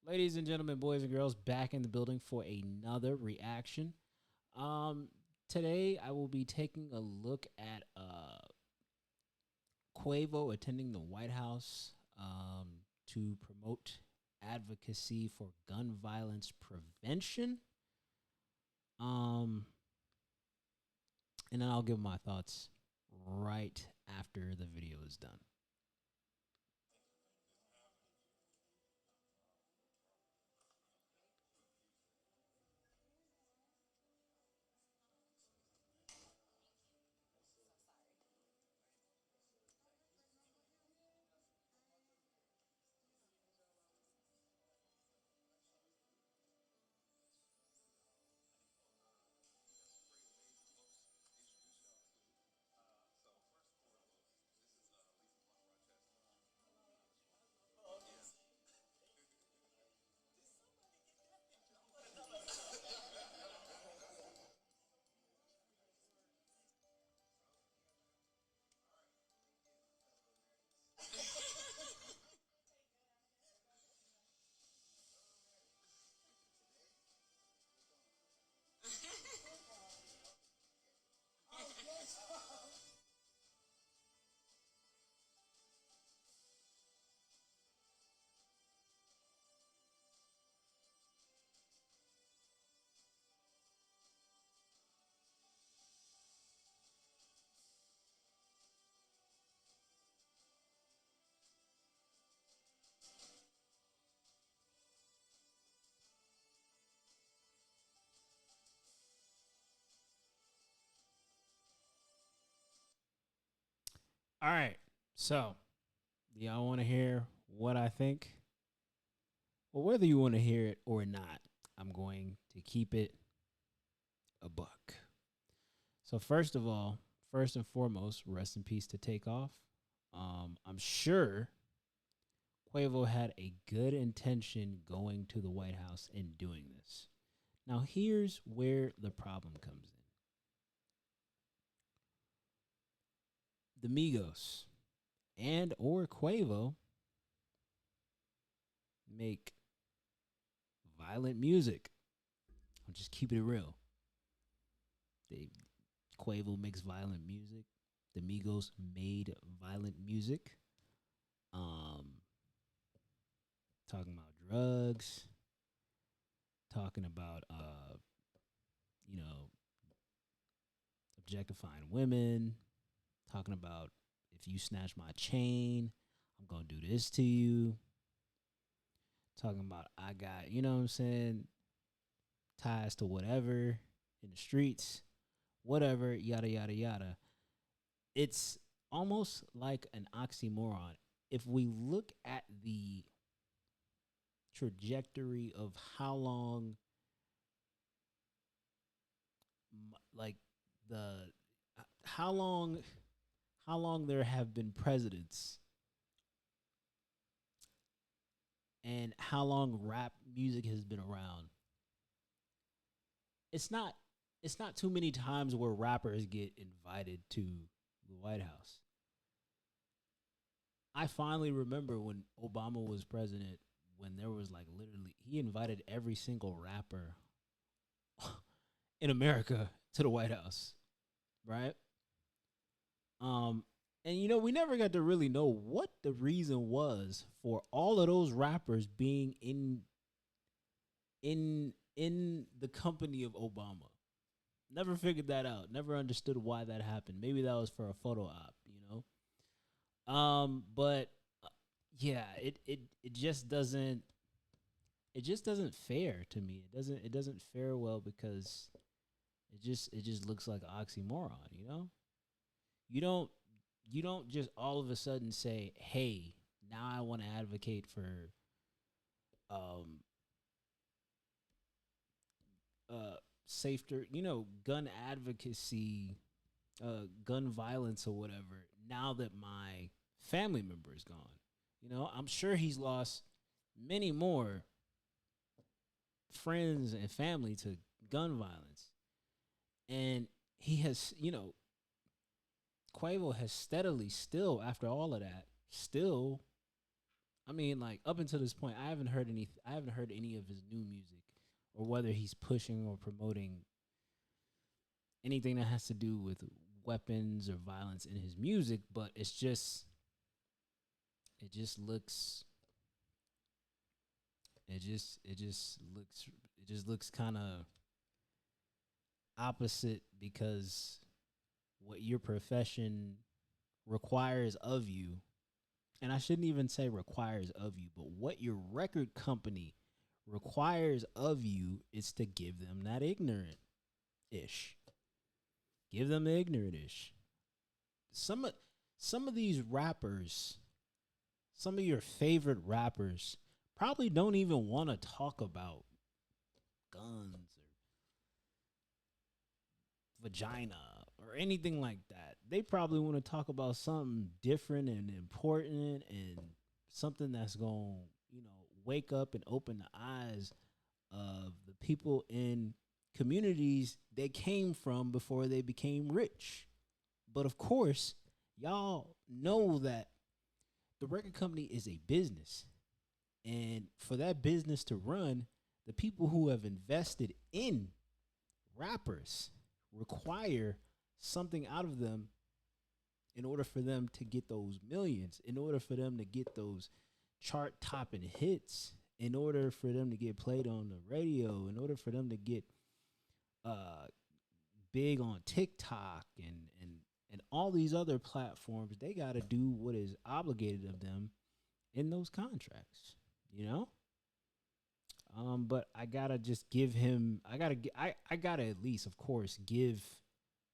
Ladies and gentlemen, boys and girls, back in the building for another reaction. Um, Today I will be taking a look at Quavo attending the White House to promote advocacy for gun violence prevention. Um, and then I'll give my thoughts right after the video is done. All right, so y'all want to hear what I think? Well, whether you want to hear it or not, I'm going to keep it a buck. So first of all, first and foremost, rest in peace to Takeoff. I'm sure Quavo had a good intention going to the White House and doing this. Now here's where the problem comes in. The Migos and or Quavo make violent music. I'm just keeping it real. They Quavo makes violent music. The Migos made violent music. Um, Talking about drugs, talking about you know, objectifying women, talking about if you snatch my chain, I'm gonna do this to you. Talking about I got, you know what I'm saying, ties to whatever in the streets, whatever, yada yada yada. It's almost like an oxymoron. If we look at the trajectory of how long like the how long there have been presidents and how long rap music has been around, it's not too many times where rappers get invited to the White House. I finally remember when Obama was president, when there was like literally he invited every single rapper in America to the White House, right? Um, and we never got to really know what the reason was for all of those rappers being in the company of Obama. Never figured that out. Never understood why that happened. Maybe that was for a photo op. But yeah, it just doesn't fare to me. It doesn't fare well because it just looks like an oxymoron. You don't you don't just all of a sudden say, "Hey, now I want to advocate for um safer, gun advocacy, gun violence or whatever, now that my family member is gone." I'm sure he's lost many more friends and family to gun violence. And he has, Quavo has steadily, still, after all of that, still I mean, like up until this point, I haven't heard any. I haven't heard any of his new music, or whether he's pushing or promoting anything that has to do with weapons or violence in his music. But it just looks, it just looks kind of opposite because what your profession requires of you, and I shouldn't even say requires of you, but what your record company requires of you is to give them that ignorant ish. Give them the ignorant ish. Some of some of these rappers, some of your favorite rappers, probably don't even want to talk about guns or vagina or anything like that. They probably want to talk about something different and important and something that's going to, wake up and open the eyes of the people in communities they came from before they became rich. But of course, y'all know that the record company is a business. And for that business to run, the people who have invested in rappers require something out of them in order for them to get those millions, in order for them to get those chart topping hits, in order for them to get played on the radio, in order for them to get uh, big on TikTok and all these other platforms, they got to do what is obligated of them in those contracts, you know? But I gotta just give him. I gotta at least, of course, give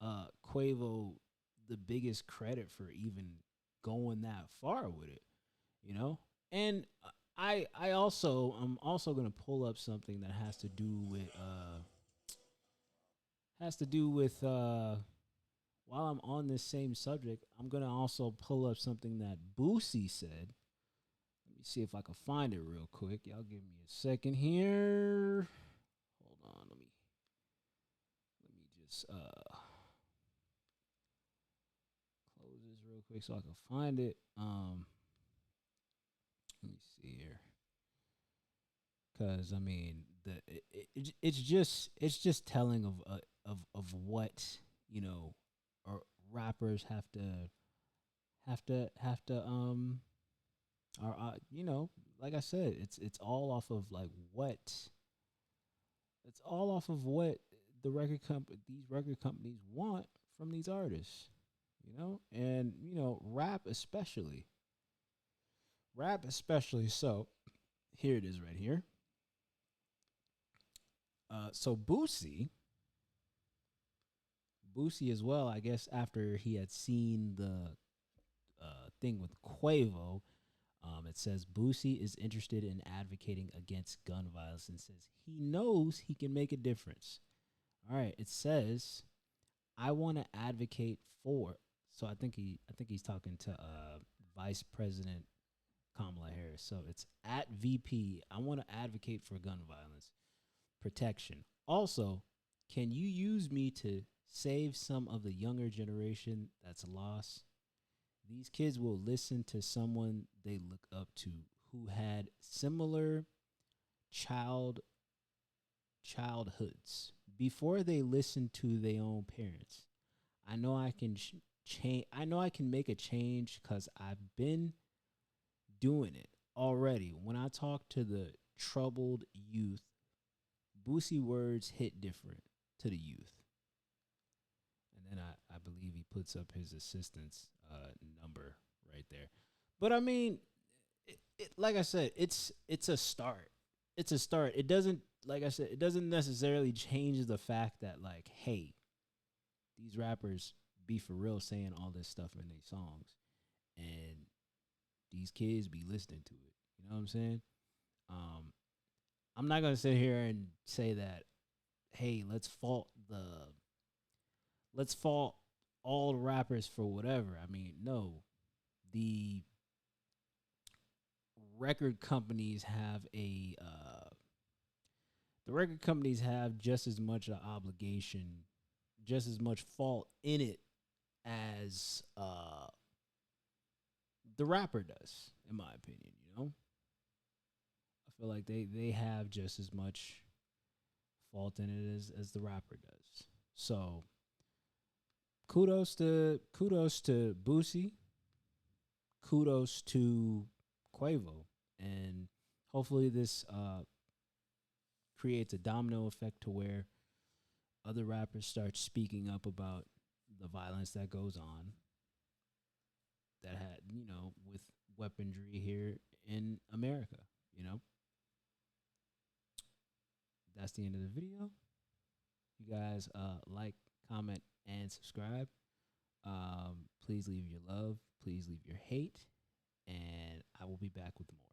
Quavo the biggest credit for even going that far with it. You know, and I'm also gonna pull up something that has to do with while I'm on this same subject, I'm gonna also pull up something that Boosie said. Let me see if I can find it real quick. Y'all give me a second here. Hold on, let me just close this real quick so I can find it. Let me see here, cause I mean it's just telling of what you know, or rappers have to or like I said, it's all off of like what it's all off of what these record companies want from these artists, and rap especially. So here it is right here. So Boosie as well. I guess after he had seen the thing with Quavo, it says Boosie is interested in advocating against gun violence and says he knows he can make a difference. All right, it says I want to advocate for. So I think he's talking to Vice President Kamala Harris. So it's at VP. I want to advocate for gun violence protection. Also, can you use me to save some of the younger generation that's lost? These kids will listen to someone they look up to who had similar child childhoods before they listen to their own parents. I know I can change. I know I can make a change because I've been doing it already. When I talk to the troubled youth, Boosie words hit different to the youth. And then I believe he puts up his assistant's number right there. But I mean, like I said, it's a start. It's a start. It doesn't, like I said, it doesn't necessarily change the fact that like, hey, these rappers be for real saying all this stuff in their songs, and these kids be listening to it. You know what I'm saying? Um, I'm not gonna sit here and say that, hey, let's fault all rappers for whatever. I mean, no. The record companies have a the record companies have just as much an obligation, just as much fault in it as the rapper does, in my opinion. feel like they have just as much fault in it as the rapper does. So kudos to Boosie, kudos to Quavo, and hopefully this creates a domino effect to where other rappers start speaking up about the violence that goes on that had with weaponry here in America. You know, that's the end of the video. You guys like, comment, and subscribe. Please leave your love. Please leave your hate, and I will be back with more.